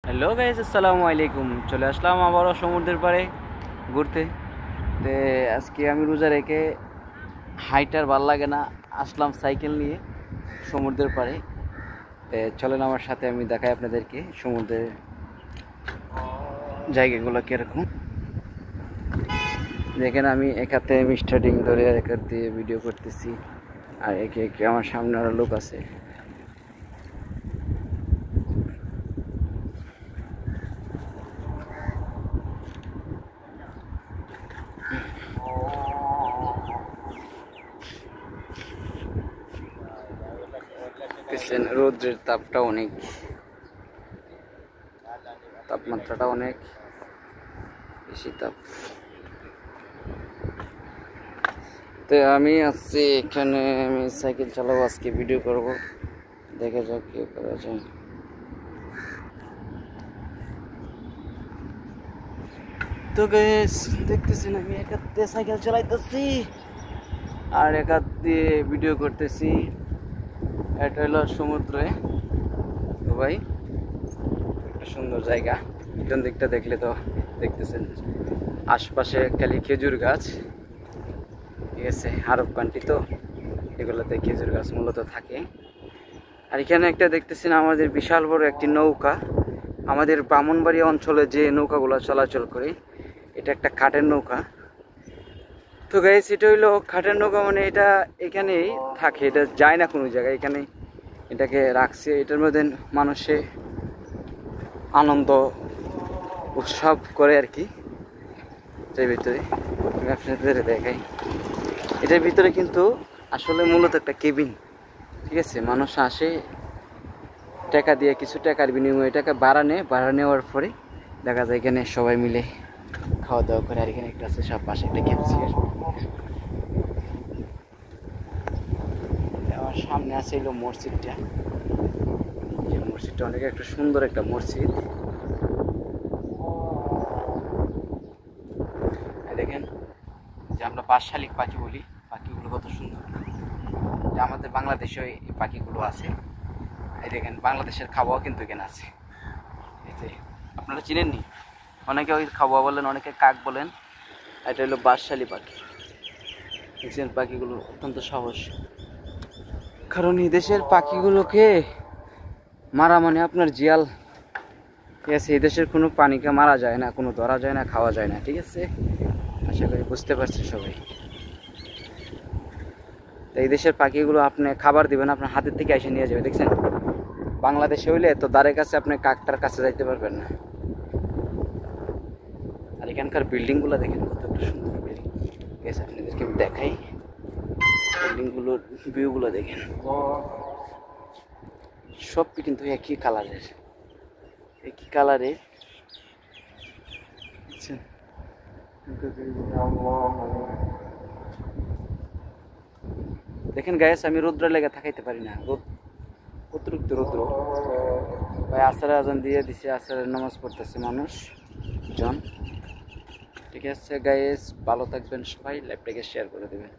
Hello guys, আসসালামু আলাইকুম। চলে আসলাম আবারও সমুদ্রের পাড়ে ঘুরতে। তো আজকে আমি রোজা রেখে হাইটার ভাল লাগে না, আসলাম সাইকেল নিয়ে সমুদ্রের পাড়ে। তো চলেন আমার সাথে, আমি দেখাই আপনাদেরকে সমুদ্রের জায়গাগুলো কীরকম। দেখেন আমি এক হাতে স্টার্টিং ধরে এক হাত দিয়ে ভিডিও করতেছি, আর একে একে আমার সামনে আরও লোক আছে। রোদ্রের তাপটা অনেক, তাপমাত্রাটা অনেক বেশি তাপ। তো আমি আসছি এখানে, আমি সাইকেল চালাবো, আজকে ভিডিও করব, দেখা যাক কি করা যায়। তো গাইস দেখতেছেন আমি এক হাত দিয়ে সাইকেল চালাইতেছি আর এক হাত দিয়ে ভিডিও করতেছি। এটা হলো সমুদ্রে ভাই, একটা সুন্দর জায়গা। পিছন দিকটা দেখলে তো দেখতেছেন আশপাশে খালি খেজুর গাছ, ঠিক আছে। আরব কান্ট্রি তো, এগুলোতে খেজুর গাছ মূলত থাকে। আর এখানে একটা দেখতেছেন আমাদের বিশাল বড় একটি নৌকা, আমাদের ব্রাহ্মণবাড়িয়া অঞ্চলে যে নৌকাগুলো চলাচল করে, এটা একটা কাঠের নৌকা। তো গাইস এটা হইলো কাঠের নৌকা, মানে এটা এখানেই থাকে, এটা যায় না কোনো জায়গায়, এখানে এটাকে রাখছে। এটার মধ্যে মানুষে আনন্দ উৎসব করে আর কি। এটার ভিতরে আমি আপনাদের দেখাই, এটার ভিতরে কিন্তু আসলে মূলত একটা কেবিন, ঠিক আছে। মানুষ আসে টাকা দিয়ে, কিছু টাকার বিনিময়ে টাকা ভাড়া নেওয়ার পরে দেখা যায় এখানে সবাই মিলে খাওয়া দাওয়া করে। আর এখানে একটা আছে সব পাশে একটা ক্যাম্পসিয়ার। আমার সামনে আছে এলো মসজিদটা, এই মসজিদটা অনেক একটা সুন্দর একটা মসজিদ। দেখেন যে আমরা বাদশালিক পাখি বলি, পাখিগুলো কত সুন্দর, যে আমাদের বাংলাদেশে এই পাখিগুলো আছে। এই দেখেন বাংলাদেশের খাওয়াও কিন্তু এখানে আছে, এতে আপনারা চিনেননি, অনেকে ওই খাওয়া বলেন, অনেকে কাক বলেন। এটা হলো বাদশালি পাখি। দেখছেন পাখিগুলো অত্যন্ত সাহস, কারণ এই দেশের পাখিগুলোকে মারা মানে আপনার জিয়াল, ঠিক আছে। এই দেশের কোনো প্রাণীকে মারা যায় না, কোনো ধরা যায় না, খাওয়া যায় না, ঠিক আছে। আশা করি বুঝতে পারছি সবাই। তো এই দেশের পাখিগুলো আপনি খাবার দিবেন, আপনার হাতের থেকে এসে নিয়ে যাবে। দেখছেন বাংলাদেশে হইলে তো দ্বারের কাছে আপনি কাকটার কাছে যাইতে পারবেন না। আর এখানকার বিল্ডিংগুলো দেখেন কত একটা সুন্দর বিল্ডিং, ঠিক আছে। আপনাদেরকে আমি দেখাই বিল্ডিংগুলোর ভিউগুলো দেখেন, সব কিন্তু একই কালারের, একই কালারের। দেখেন গায়েস, আমি রৌদ্র লেগে থাকাইতে পারি না, অতিরিক্ত রৌদ্র। ভাই আসরের আজান দিয়ে দিছে, আসরের নামাজ পড়তেছে মানুষ জন, ঠিক আছে। গায়েস ভালো থাকবেন সবাই, লাইভটাকে শেয়ার করে দেবেন।